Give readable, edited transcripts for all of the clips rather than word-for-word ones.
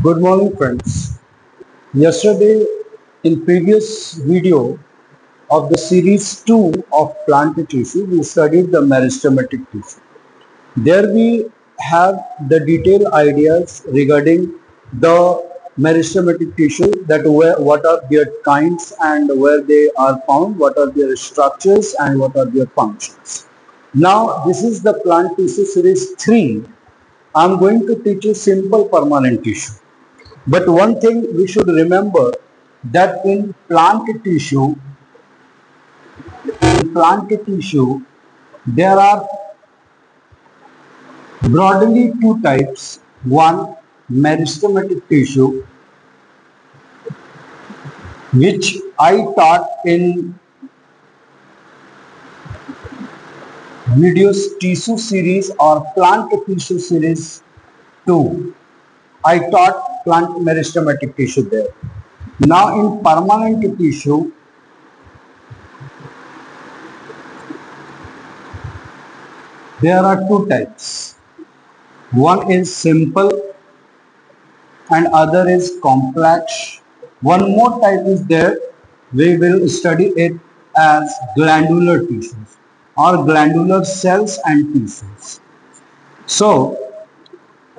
Good morning, friends. Yesterday, in previous video of the series 2 of plant tissue, we studied the meristematic tissue. There we have the detailed ideas regarding the meristematic tissue, that what are their kinds and where they are found, what are their structures and what are their functions. Now, this is the plant tissue series 3. I am going to teach you simple permanent tissue. But one thing we should remember, that in plant tissue, there are broadly two types. One, meristematic tissue, which I taught in videos tissue series or plant tissue series 2. I taught plant meristematic tissue there. Now in permanent tissue, there are two types. One is simple and other is complex. One more type is there. We will study it as glandular tissues or glandular cells and tissues. So,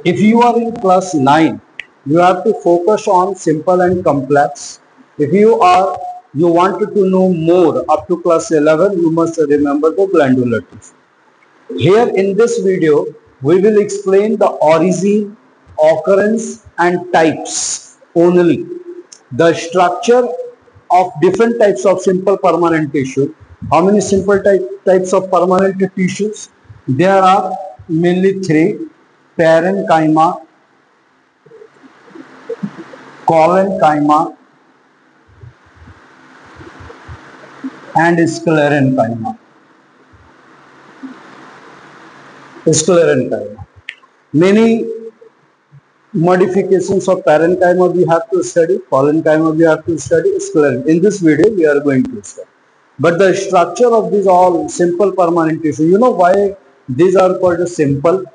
if you are in class 9, you have to focus on simple and complex. If you wanted to know more up to class 11, you must remember the glandular tissue. Here in this video, we will explain the origin, occurrence and types only. The structure of different types of simple permanent tissue. How many simple types of permanent tissues? There are mainly three: parenchyma, collenchyma and sclerenchyma. Many modifications of parenchyma we have to study, collenchyma we have to study, sclerenchyma. In this video we are going to study. But the structure of these all simple permanent tissue, you know why these are called simple?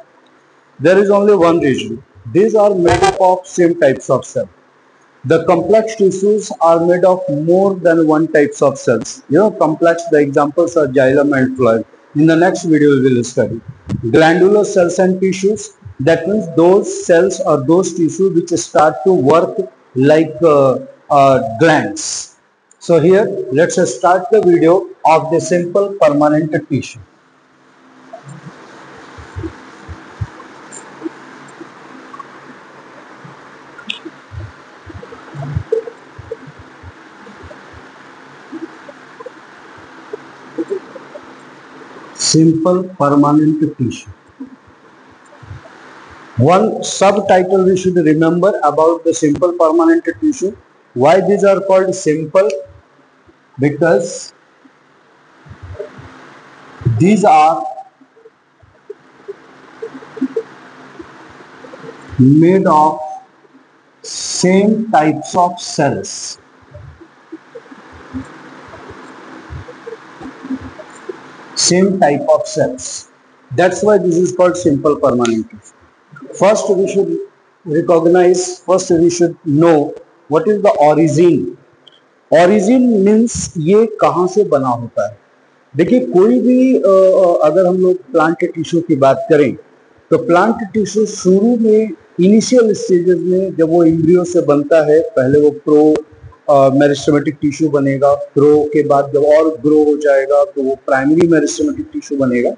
There is only one reason. These are made up of same types of cells. The complex tissues are made of more than one types of cells. You know, complex, the examples are xylem and phloem. In the next video we will study glandular cells and tissues. That means those cells or those tissues which start to work like glands. So here let's start the video of the simple permanent tissue. Simple permanent tissue. One subtitle we should remember about the simple permanent tissue. Why these are called simple? Because these are made of same types of cells. Same type of cells. That's why this is called simple permanent tissue. First we should recognize, first we should know what is the origin. Origin means ये कहाँ से बना होता है. देखिए कोई भी अगर हम लोग प्लांट टिश्यू की बात करें तो प्लांट टिश्यू शुरू में इनिशियल स्टेजेस में जब वो एम्ब्रियो से बनता है, पहले वो प्रो मेरिस्टेमेटिक टिश्यू बनेगा. प्रो के बाद जब और ग्रो हो जाएगा तो वो प्राइमरी मेरिस्टेमेटिक टिश्यू बनेगा.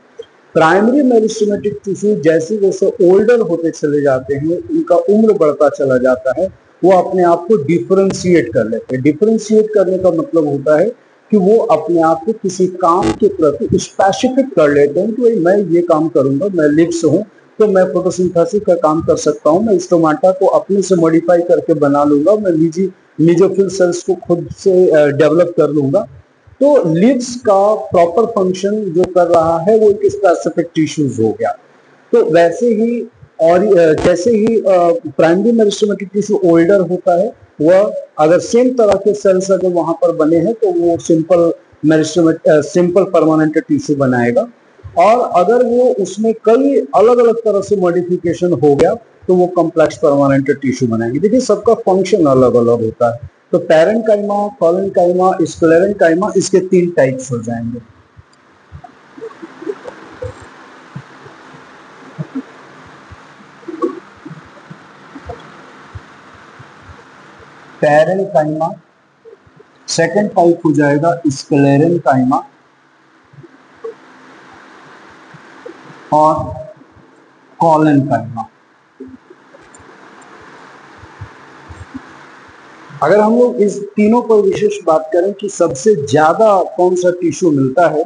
प्राइमरी मेरिस्टेमेटिक टिश्यू जैसे जैसे ओल्डर होते चले जाते हैं, उनका उम्र बढ़ता चला जाता है, वो अपने आप को डिफरेंशिएट कर लेते हैं. डिफरेंशिएट करने का मतलब होता है कि वो अपने आप को किसी काम के प्रति स्पेसिफिक कर लेते हैं कि भाई मैं ये काम करूंगा, मैं लिप्स हूँ तो मैं फोटोसिंथेसिस का काम कर सकता हूँ, मैं स्टोमाटा को अपने से मॉडिफाई करके बना लूंगा, मैं मीजोफिल सेल्स को खुद से डेवलप कर लूंगा. तो लिव्स का प्रॉपर फंक्शन जो कर रहा है वो एक स्पेसिफिक टिश्यूज हो गया. तो वैसे ही और जैसे ही प्राइमरी मेरिस्टेमेटिक टिश्यू ओल्डर होता है, वह अगर सेम तरह के सेल्स अगर वहां पर बने हैं तो वो सिंपल परमानेंट टिश्यू बनाएगा. और अगर वो उसमें कई अलग अलग तरह से मॉडिफिकेशन हो गया तो वो कॉम्प्लेक्स परमानेंट टिश्यू बनाएंगे। देखिए सबका फंक्शन अलग अलग होता है। तो पैरेन्काइमा, कोलेनकाइमा, स्क्लेरेन्काइमा, इसके 3 टाइप्स हो जाएंगे। पैरेन्काइमा, सेकंड टाइप हो जाएगा स्क्लेरेन्काइमा, और कोलेनकाइमा। अगर हम लोग इस तीनों पर विशेष बात करें कि सबसे ज्यादा कौन सा टिश्यू मिलता है,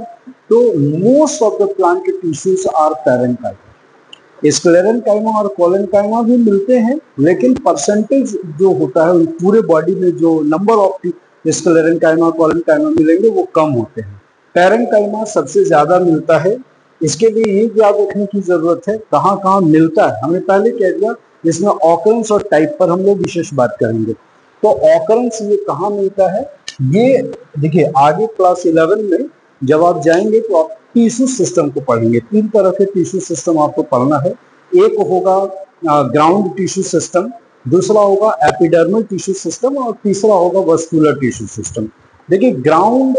तो most of the plant tissues are parenchyma. Sclerenchyma और कोलेनकाइमा भी मिलते हैं, लेकिन परसेंटेज जो होता है पूरे बॉडी में जो नंबर ऑफ स्क्लेरेन्काइमा कोलेनकाइमा मिलेंगे वो कम होते हैं। पैरेन्काइमा सबसे ज्यादा मिलता है। इसके लिए ये याद रखने की जरूरत है कहाँ कहाँ मिलता है। हमने पहले कह दिया, इसमें ऑकरेंस और टाइप पर हम लोग विशेष बात करेंगे। तो ऑकरेंस ये कहाँ मिलता है, ये देखिए आगे क्लास 11 में जब आप जाएंगे तो आप टिश्यू सिस्टम को पढ़ेंगे। 3 तरह के टिश्यू सिस्टम आपको पढ़ना है। एक होगा ग्राउंड टिश्यू सिस्टम, दूसरा होगा एपिडर्मल टिश्यू सिस्टम, और तीसरा होगा वस्कुलर टिश्यू सिस्टम। देखिए ग्राउंड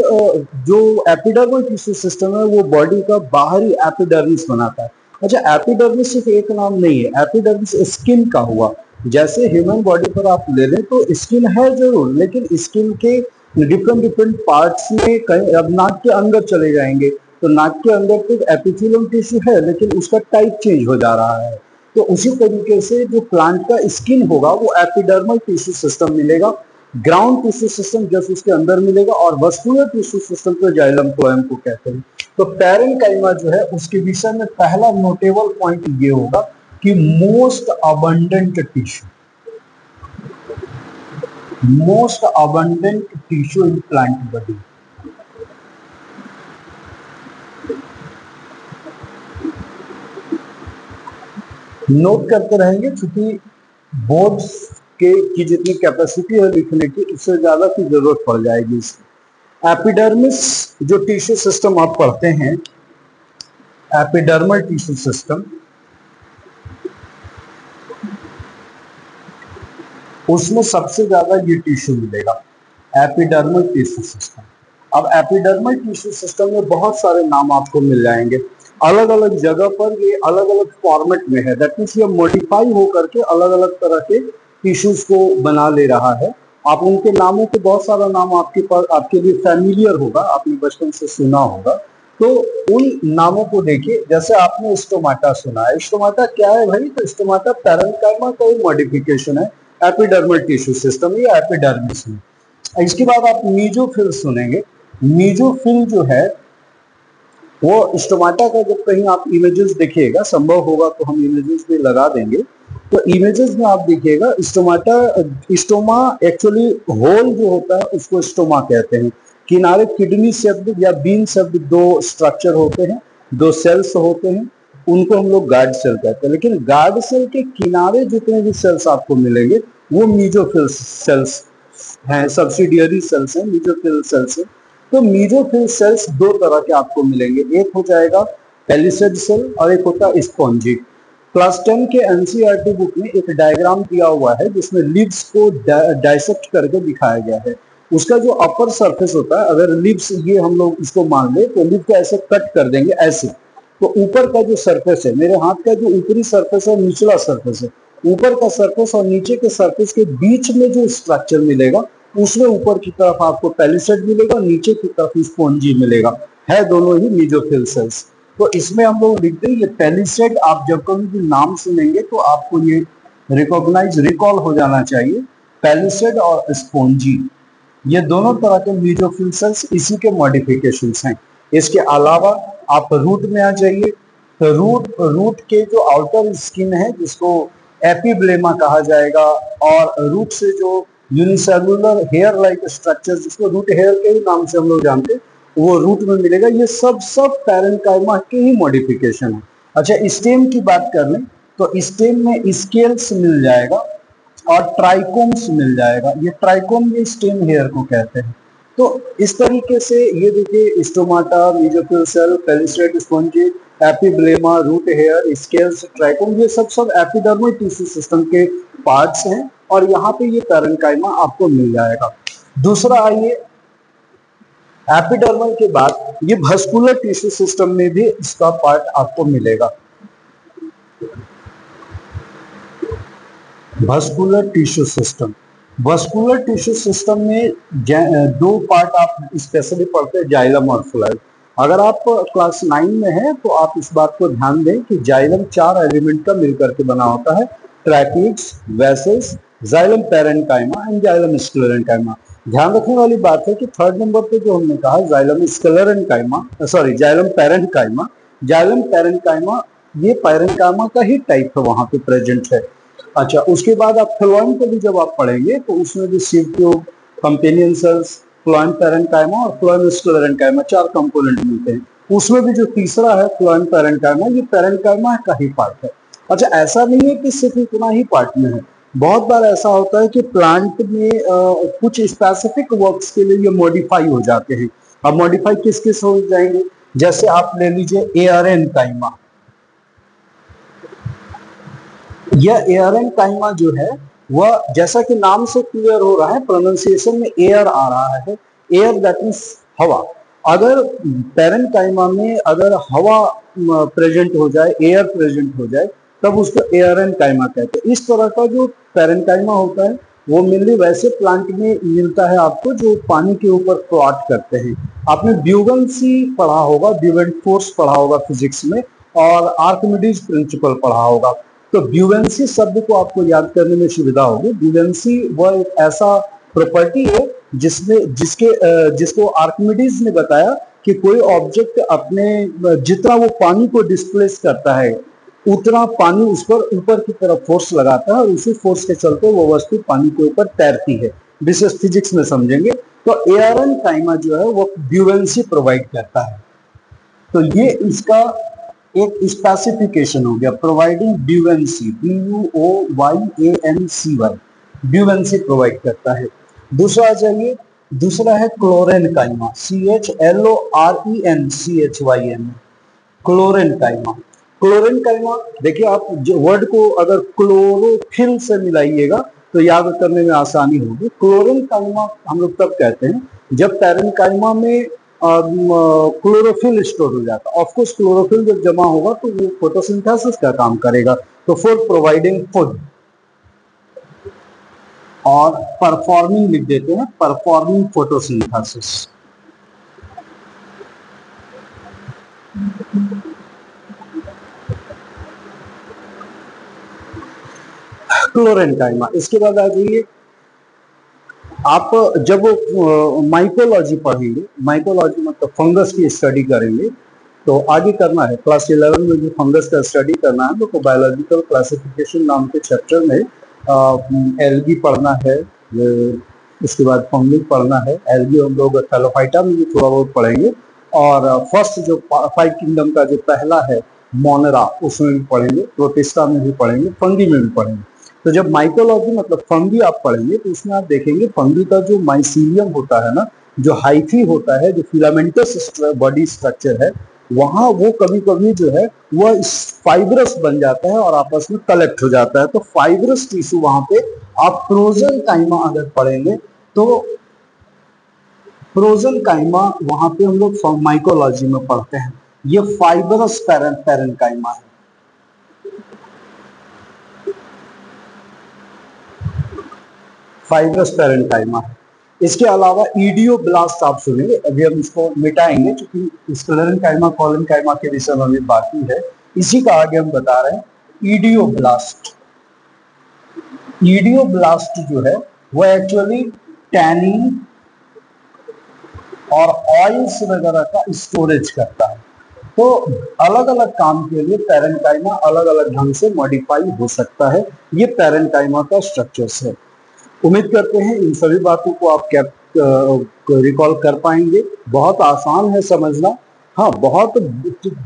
जो एपिडर्मल टिश्यू सिस्टम है वो बॉडी का बाहरी एपिडर्मिस बनाता है। अच्छा, एपिडर्मिस सिर्फ एक नाम नहीं है, एपिडर्मिस स्किन का हुआ। जैसे ह्यूमन बॉडी पर आप ले लें तो स्किन है जरूर, लेकिन स्किन के डिफरेंट डिफरेंट पार्ट्स में कहीं, अब नाक के अंदर चले जाएंगे तो नाक के अंदर तो एपिथेलियम टिश्यू है, लेकिन उसका टाइप चेंज हो जा रहा है। तो उसी तरीके से जो प्लांट का स्किन होगा वो एपिडर्मल टिश्यू सिस्टम मिलेगा, ग्राउंड टिश्यू सिस्टम जस्ट उसके अंदर मिलेगा, और वस्कुलर टिश्यू सिस्टम तो जाइलम फ्लोएम को कहते हैं। तो पैरेन्काइमा जो है उसके विषय में पहला नोटेबल पॉइंट ये होगा कि most abundant tissue, most abundant tissue in plant body. Note करते रहेंगे, क्योंकि बोर्ड्स की जितनी कैपेसिटी है लिखने की, उससे ज्यादा की जरूरत पड़ जाएगी इसकी। एपिडर्मिस जो टिश्यू सिस्टम आप पढ़ते हैं, एपिडर्मल टिश्यू सिस्टम, उसमें सबसे ज्यादा ये टिश्यू मिलेगा, एपिडर्मल टिश्यू सिस्टम। अब एपिडर्मल टिश्यू सिस्टम में बहुत सारे नाम आपको मिल जाएंगे, अलग अलग जगह पर ये अलग अलग फॉर्मेट में है। दैट मीन्स ये मॉडिफाई होकर के अलग अलग तरह के टिश्यूज को बना ले रहा है। आप उनके नामों के बहुत सारा नाम आपके पास, आपके लिए फैमिलियर होगा, आपने बचपन से सुना होगा। तो उन नामों को देखिए, जैसे आपने स्टोमाटा सुना है। स्टोमाटा क्या है भाई? तो स्टोमाटा पैरेन्काइमा का एक मॉडिफिकेशन है एपिडर्मल टिश्यू सिस्टम या एपिडर्मिस में। इसके बाद आप मीजोफिल सुनेंगे। मीजोफिल जो है वो स्टोमाटा का, जब कहीं आप इमेजेस देखिएगा, संभव होगा तो हम इमेजेस भी लगा देंगे, तो इमेजेस में आप देखिएगा स्टोमाटा, स्टोमा एक्चुअली होल जो होता है उसको स्टोमा कहते हैं। किनारे किडनी शेप्ड या बीन शेप्ड दो स्ट्रक्चर होते हैं, दो सेल्स होते हैं, उनको हम लोग गार्ड सेल कहते हैं। लेकिन गार्ड सेल के किनारे जितने भी सेल्स आपको मिलेंगे वो मीजोफिल सेल्स हैं, सब्सिडियरी सेल्स हैं, मीजोफिल सेल्स हैं। तो मीजोफिल सेल्स दो तरह के आपको मिलेंगे, एक हो जाएगा पैलिसेड सेल और एक होता है स्पॉन्जी। क्लास 10 के एनसीईआरटी बुक में एक डायग्राम दिया हुआ है जिसमें लिप्स को डाइसेक्ट करके दिखाया गया है। उसका जो अपर सरफेस होता है, अगर लिप्स ये हम लोग इसको मान ले तो लिप को ऐसे कट कर देंगे ऐसे, तो ऊपर का जो सरफेस है, मेरे हाथ का जो ऊपरी सरफेस है, निचला सरफेस है, ऊपर का सरफेस और नीचे के सरफेस के बीच में जो स्ट्रक्चर मिलेगा उसमें ऊपर की तरफ आपको पैलिसेड मिलेगा, नीचे की तरफ स्पॉन्जी मिलेगा, है दोनों ही मीजोफिल सेल्स। तो इसमें हम लोग लिखते हैं ये पैलिसेड। आप जब कभी भी नाम सुनेंगे तो आपको ये रिकॉल हो जाना चाहिए, पैलिसेड और स्पॉन्जी, ये दोनों तरह के मीजोफिल सेल्स इसी के मॉडिफिकेशंस हैं। इसके अलावा आप रूट में आ जाइए, तो रूट के जो आउटर स्किन है जिसको एपिब्लेमा कहा जाएगा, और रूट से जो यूनिसेलुलर हेयर लाइक स्ट्रक्चर जिसको रूट हेयर के ही नाम से हम लोग जानते हैं, वो रूट में मिलेगा। ये सब पैरेन्काइमा के ही मॉडिफिकेशन है। अच्छा, स्टेम की बात कर लें तो स्टेम में स्केल्स मिल जाएगा और ट्राइकोम्स मिल जाएगा। ये ट्राइकोम ये स्टेम हेयर को कहते हैं। तो इस तरीके से ये देखिए stomata, mesophyll cell, palisade spongy, epiblema, root hair, scales, trichome, ये सब एपिडर्मल टिश्यू सिस्टम के पार्ट्स हैं और यहाँ पे ये पैरेन्काइमा आपको मिल जाएगा। दूसरा आइए, एपिडर्मल के बाद ये वस्कुलर टिश्यू सिस्टम में भी इसका पार्ट आपको मिलेगा। Vascular tissue system, vascular tissue system में दो पार्ट आप स्पेशली पढ़ते हैं, जाइलम और फ्लोएम। अगर आप क्लास 9 में हैं तो आप इस बात को ध्यान दें कि जाइलम 4 एलिमेंट का मिलकर के बना होता है, tracheids, vessels, xylem parenchyma and xylem sclerenchyma. ध्यान रखने वाली बात है कि थर्ड नंबर पे जो हमने कहा xylem sclerenchyma, sorry xylem parenchyma, xylem parenchyma ये पैरेन्काइमा का ही टाइप है, वहां पे प्रेजेंट है। अच्छा, उसके बाद आप फ्लोएम को भी जब आप पढ़ेंगे तो उसमें भी sieve tube, companion cells, phloem parenchyma और फ्लोएम स्क्लेरेन्काइमा 4 कंपोनेंट मिलते हैं। उसमें भी जो तीसरा है फ्लोएम पैरेन्काइमा, ये पैरेन्काइमा का ही पार्ट है। अच्छा, ऐसा नहीं है कि सिर्फ इतना ही पार्ट में है, बहुत बार ऐसा होता है कि प्लांट में कुछ स्पेसिफिक वर्क्स के लिए ये मॉडिफाई हो जाते हैं। अब मॉडिफाई किस किस हो जाएंगे, जैसे आप ले लीजिए एआरएनकाइमा। यह एआरएनकाइमा जो है वह, जैसा कि नाम से क्लियर हो रहा है, प्रोनाउंसिएशन में एयर आ रहा है, एयर दैट मींस हवा। अगर पैरेन्काइमा में अगर हवा प्रेजेंट हो जाए, एयर प्रेजेंट हो जाए, तब उसको एआरएनकाइमा कहते हैं। इस तरह का जो पैरेन्काइमा होता है वो मेनली वैसे प्लांट में मिलता है आपको जो पानी के ऊपर प्लॉट करते हैं। आपने ब्यूगेंसी पढ़ा होगा, ब्यूगेंट फोर्स पढ़ा होगा फिजिक्स में, और आर्किमिडीज प्रिंसिपल पढ़ा होगा। तो ब्यूगेंसी शब्द को आपको याद करने में सुविधा होगी। ब्यूगेंसी वह एक ऐसा प्रॉपर्टी है जिसको आर्किमिडीज ने बताया कि कोई ऑब्जेक्ट अपने जितना वो पानी को डिस्प्लेस करता है उतना पानी उस पर ऊपर की तरफ फोर्स लगाता है और उसी फोर्स के चलते वो वस्तु पानी के ऊपर तैरती है। विशेष फिजिक्स में समझेंगे तो एआरएनकाइमा जो है वो ब्यूगेंसी प्रोवाइड करता है। तो ये इसका एक स्पेसिफिकेशन हो गया, प्रोवाइडिंग ब्यूगेंसी, BUOYANCY, ब्यूगेंसी प्रोवाइड करता है। दूसरा आ जाइए, दूसरा है क्लोरेनकाइमा, CHLORENCHYM, क्लोरेनकाइमा। क्लोरेनकाइमा देखिए, आप वर्ड को अगर क्लोरोफिल से मिलाइएगा तो याद करने में आसानी होगी। क्लोरेनकाइमा हम लोग तब कहते हैं जब पैरेन्काइमा में क्लोरोफिल स्टोर हो जाता है। ऑफकोर्स क्लोरोफिल जब जमा होगा तो वो फोटोसिंथेसिस का काम करेगा, तो फॉर प्रोवाइडिंग फूड, और परफॉर्मिंग लिख देते हैं, परफॉर्मिंग फोटोसिंथेसिस। क्लोरेनकाइमा। इसके बाद आ जाइए, आप जब माइकोलॉजी पढ़ेंगे, माइकोलॉजी मतलब फंगस की स्टडी करेंगे, तो आगे करना है क्लास 11 में जो फंगस का स्टडी करना है तो बायोलॉजिकल क्लासिफिकेशन नाम के चैप्टर में एल्गी पढ़ना है, उसके बाद फंगी पढ़ना है। एल्गी हम लोग थैलोफाइटा में भी थोड़ा बहुत पढ़ेंगे, और फर्स्ट जो 5 किंगडम का जो पहला है मोनेरा, उसमें भी पढ़ेंगे, प्रोटिस्टा में भी पढ़ेंगे, फंगी में भी पढ़ेंगे। तो जब माइकोलॉजी मतलब फंगी आप पढ़ेंगे तो उसमें आप देखेंगे फंगी का जो माइसीलियम होता है ना, जो हाइफी होता है, जो फिलामेंटस बॉडी स्ट्रक्चर है, वहां वो कभी कभी जो है वह फाइब्रस बन जाता है और आपस में कलेक्ट हो जाता है। तो फाइब्रस टिश्यू वहां पे आप प्रोजेनकाइमा अगर पढ़ेंगे तो प्रोजेनकाइमा वहां पे हम लोग माइकोलॉजी में पढ़ते हैं। ये फाइब्रस पैरेन्काइमा है। फाइब्रस पैरेन्काइमा है। इसके अलावा ईडियोब्लास्ट आप सुनेंगे, अभी हम इसको मिटाएंगे क्योंकि स्क्लेरेन्काइमा कोलेनकाइमा के विषय में अभी बाकी है, इसी का आगे हम बता रहे हैं। ईडियोब्लास्ट, ईडियोब्लास्ट जो है वो एक्चुअली टैनिन और ऑयल्स वगैरह का स्टोरेज करता है। तो अलग अलग काम के लिए पैरेन्काइमा अलग अलग ढंग से मॉडिफाई हो सकता है। ये पैरेन्काइमा का स्ट्रक्चर्स है। उम्मीद करते हैं इन सभी बातों को आप रिकॉल कर पाएंगे। बहुत आसान है समझना। हाँ, बहुत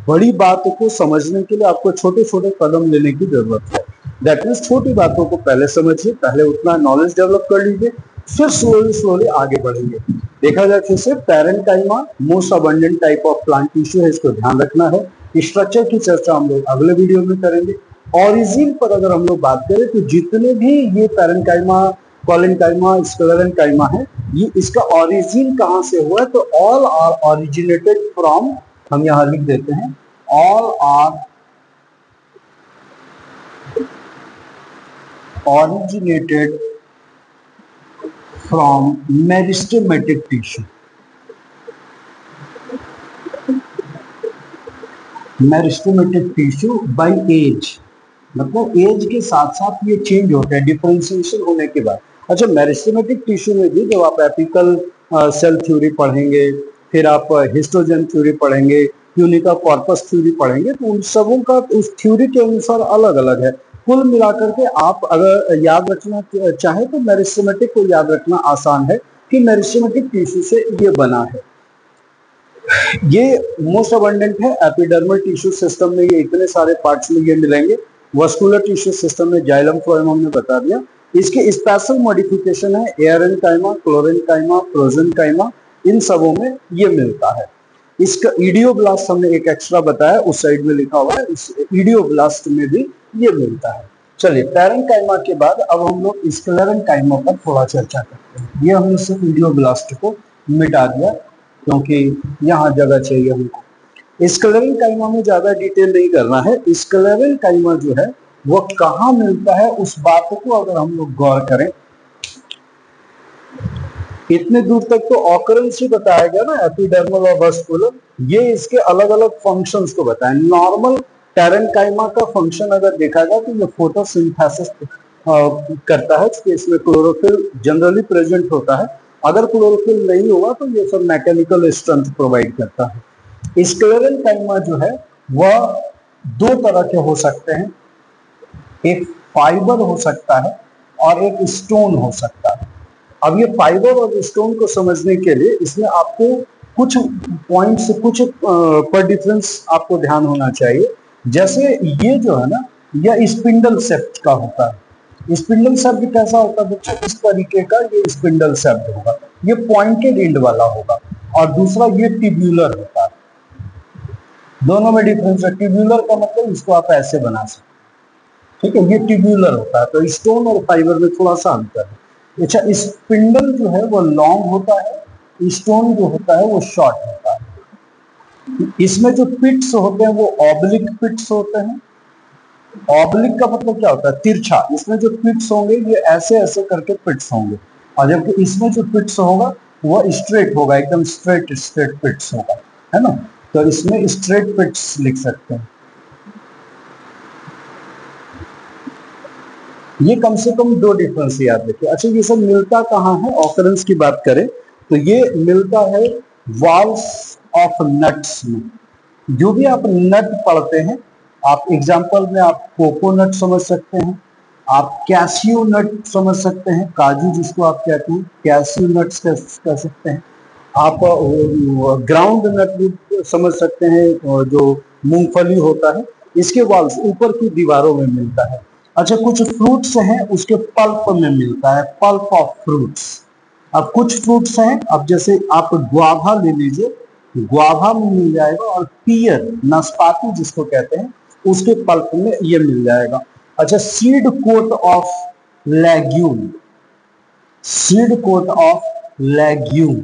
बड़ी बात को समझने के लिए आपको छोटे छोटे कदम लेने की जरूरत है। दैट मीन्स छोटी बातों को पहले समझिए, पहले उतना नॉलेज डेवलप कर लीजिए, फिर स्लोली स्लोली आगे बढ़ेंगे। देखा जाए फिर से parenchyma most abundant type of plant tissue है, इसको ध्यान रखना है। स्ट्रक्चर की चर्चा हम लोग अगले वीडियो में करेंगे। ऑरिजिन पर अगर हम लोग बात करें तो जितने भी ये पैरेन्काइमा, कॉलेनकाइमा, स्क्लेरेन्काइमा है, ये इसका ऑरिजिन कहाँ से हुआ है, तो ऑल आर ऑरिजिनेटेड फ्रॉम, हम यहाँ लिख देते हैं, all are originated from meristematic tissue। Meristematic tissue by age, मतलब एज के साथ साथ ये चेंज होते हैं डिफरेंशिएशन होने के बाद। अच्छा, मेरिस्टेमेटिक टिश्यू में भी जब आप एपिकल सेल थ्योरी पढ़ेंगे, फिर आप हिस्टोजन थ्योरी पढ़ेंगे, यूनिका कॉर्पस थ्योरी पढ़ेंगे, तो उन सबों का उस थ्योरी के अनुसार अलग अलग है। कुल मिलाकर के आप अगर याद रखना चाहे तो मेरिस्टेमेटिक को याद रखना आसान है कि मेरिस्टेमेटिक टिश्यू से ये बना है। ये मोस्ट अबंडेंट है एपिडर्मल टिश्यू सिस्टम में, ये इतने सारे पार्ट्स में ये मिलेंगे। वस्कुलर टिश्यू सिस्टम में जाइलम फ्लोएम हमने बता दिया। इसके स्पेशल मॉडिफिकेशन है एरेन्काइमा, क्लोरेन्काइमा, प्रोजेन्काइमा, इन सबों में ये मिलता है। इसका इडियोब्लास्ट हमने एक एक्स्ट्रा बताया, उस साइड में लिखा हुआ है, इस इडियोब्लास्ट में भी ये मिलता है। चलिए, पैरेन्काइमा के बाद अब हम लोग स्क्लेरेन्काइमा पर थोड़ा चर्चा करते हैं। ये हमने सिर्फ इडियोब्लास्ट को मिटा दिया क्योंकि यहाँ जगह चाहिए हमको। स्क्लेरेन्काइमा में ज्यादा डिटेल नहीं करना है। स्क्लेरेन्काइमा जो है वो कहाँ मिलता है, उस बात को अगर हम लोग गौर करें, इतने दूर तक तो ऑकरेंस ही बताया गया ना, एपिडर्मल और वस्कुलर, ये इसके अलग अलग फंक्शंस को बताएं। नॉर्मल पैरेन्काइमा का फंक्शन अगर देखा जाए तो ये फोटोसिंथेसिस करता है, इसमें क्लोरोफिल जनरली प्रेजेंट होता है। अगर क्लोरोफिल नहीं होगा तो ये सब मैकेनिकल स्ट्रेंथ प्रोवाइड करता है। स्क्लेरेन्काइमा जो है वह दो तरह के हो सकते हैं, एक फाइबर हो सकता है और एक स्टोन हो सकता है। अब ये फाइबर और स्टोन को समझने के लिए इसमें आपको कुछ पॉइंट्स, कुछ पर डिफरेंस आपको ध्यान होना चाहिए। जैसे ये जो है ना, यह स्पिंडल शेप्ड का होता है। स्पिंडल शेप्ड कैसा होता है बच्चों, इस तरीके का ये स्पिंडल शेप्ड होगा, ये पॉइंटेड एंड वाला होगा। और दूसरा ये ट्यूब्यूलर होता है। दोनों में डिफरेंस है। ट्यूब्यूलर का मतलब इसको आप ऐसे बना सकते, ठीक है, ये ट्यूब्यूलर होता है। तो स्टोन और फाइबर में थोड़ा सा अंतर है। अच्छा, स्पिंडल जो है वो लॉन्ग होता है, स्टोन जो होता है वो शॉर्ट होता है। इसमें जो पिट्स होते हैं वो ऑब्लिक पिट्स होते हैं। ऑब्लिक का मतलब क्या होता है, तिरछा। इसमें जो पिट्स होंगे ये ऐसे ऐसे करके पिट्स होंगे, और जबकि इसमें जो पिट्स होगा वह स्ट्रेट होगा, एकदम स्ट्रेट स्ट्रेट पिट्स होगा, है ना। तो इसमें स्ट्रेट पिट्स लिख सकते हैं। ये कम से कम दो डिफरेंस याद रखिए। अच्छा, ये सब मिलता कहाँ है, ऑकरेंस की बात करें तो ये मिलता है वॉल्स ऑफ नट्स में। जो भी आप नट पढ़ते हैं, आप एग्जांपल में आप कोकोनट समझ सकते हैं, आप कैशियो नट समझ सकते हैं, काजू जिसको आप कहते हैं कैशियो नट्स कह सकते हैं। आप ग्राउंड नट भी समझ सकते हैं, जो मूंगफली होता है, इसके वॉल्स ऊपर की दीवारों में मिलता है। अच्छा, कुछ फ्रूट्स हैं उसके पल्प में मिलता है, पल्प ऑफ फ्रूट्स। अब कुछ फ्रूट्स हैं, अब जैसे आप गुआवा ले लीजिए, गुआवा में मिल जाएगा, और पियर, नाशपाती जिसको कहते हैं, उसके पल्प में ये मिल जाएगा। अच्छा, seed coat of legume, seed coat of legume.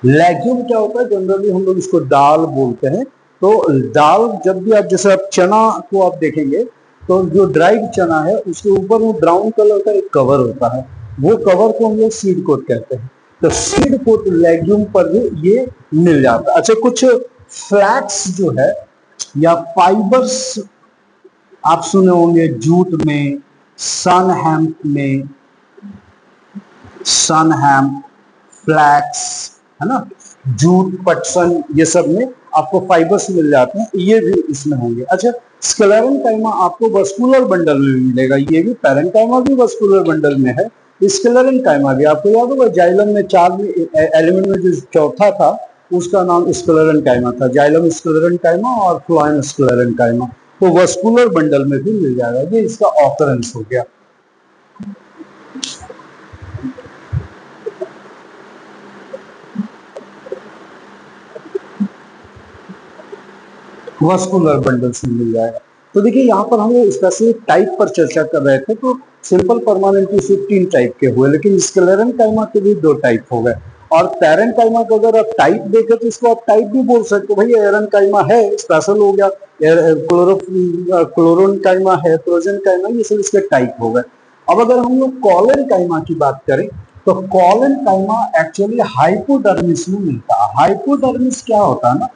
Legume क्या होता है, जनरली हम लोग इसको दाल बोलते हैं। तो दाल जब भी आप, जैसे आप चना को आप देखेंगे तो जो ड्राइड चना है उसके ऊपर वो ब्राउन कलर का एक कवर होता है, वो कवर को हम लोग सीड कोट कहते हैं। तो सीड कोट लेग्यूम पर भी ये मिल जाता है। अच्छा, कुछ फ्लैक्स जो है या फाइबर्स आप सुने होंगे, जूट में, सन हेम्प में, सन हेम्प, फ्लैक्स, है ना, जूट, पटसन, ये सब में आपको फाइबर्स मिल जाते हैं, ये भी इसमें होंगे। अच्छा, स्क्लेरेन्काइमा आपको वस्कुलर बंडल में मिलेगा, ये भी पैरेन्काइमा भी वस्कुलर बंडल में है, स्क्लेरेन्काइमा भी। आपको याद होगा जाइलम में 4 एलिमेंट में जो चौथा था उसका नाम स्क्लेरेन्काइमा था, जाइलम स्क्लेरेन्काइमा और फ्लोएम स्क्लेरेन्काइमा। तो वस्कुलर बंडल में भी मिल जाएगा। ये इसका ऑकरेंस हो गया। वास्कुलर बंडल्स में मिल जाएगा। तो देखिए यहाँ पर हम लोग स्पेसिफिक टाइप पर चर्चा कर रहे थे, तो सिंपल परमानेंट टिश्यू 3 टाइप के हुए, लेकिन स्क्लेरेंकाइमा के भी 2 टाइप हो गए। और पैरेंकाइमा को अगर आप टाइप देखें तो इसको आप टाइप भी बोल सकते हो, भैया एरेंकाइमा है, स्पेशल हो गया, क्लोरोनकाइमा है, प्रोजेनकाइमा, ये सब इसके टाइप हो गए। अब अगर हम लोग कॉलेनकाइमा की बात करें तो कॉलेनकाइमा एक्चुअली हाइपोडर्मिस में मिलता है। हाइपोडर्मिस क्या होता है ना,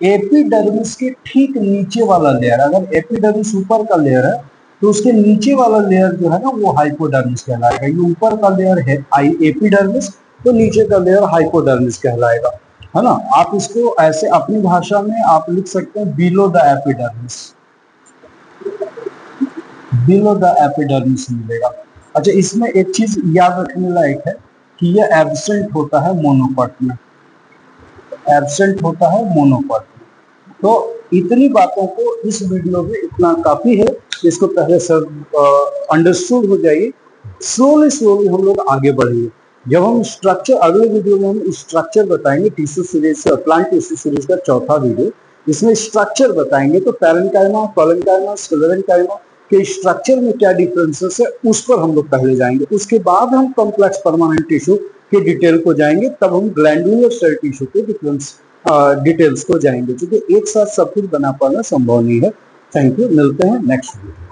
एपिडर्मिस के ठीक नीचे वाला लेयर, अगर एपिडर्मिस ऊपर का लेयर है तो उसके नीचे वाला लेयर जो है ना वो हाइपोडर्मिस कहलाएगा। ये ऊपर का लेयर है एपिडर्मिस, तो नीचे का लेयर हाइपोडर्मिस कहलाएगा, है ना। आप इसको ऐसे अपनी भाषा में आप लिख सकते हैं below the epidermis, below the epidermis मिलेगा। अच्छा, इसमें एक चीज याद रखने लायक है कि ये एब्सेंट होता है मोनोकॉट में, एब्सेंट होता है मोनोकॉट में। तो इतनी बातों को इस वीडियो में इतना काफी है, इसको पहले सब अंडरस्टूड हो जाइए। स्लोली स्लोली हम लोग आगे बढ़ेंगे। जब हम स्ट्रक्चर, अगले वीडियो में हम स्ट्रक्चर बताएंगे, tissue series plant tissue series का चौथा वीडियो, इसमें स्ट्रक्चर बताएंगे। तो पैरेंकाइमा, कॉलेनकाइमा, स्क्लेरेंकाइमा के स्ट्रक्चर में क्या डिफरेंसेस है उस पर हम लोग पहले जाएंगे, उसके बाद हम कॉम्प्लेक्स परमानेंट टिश्यू के डिटेल को जाएंगे, तब हम ग्लैंडुलर सेल टिश्यू के डिफरेंस डिटेल्स को जाएंगे, क्योंकि एक साथ सब कुछ बना पाना संभव नहीं है। थैंक यू, मिलते हैं नेक्स्ट वीडियो।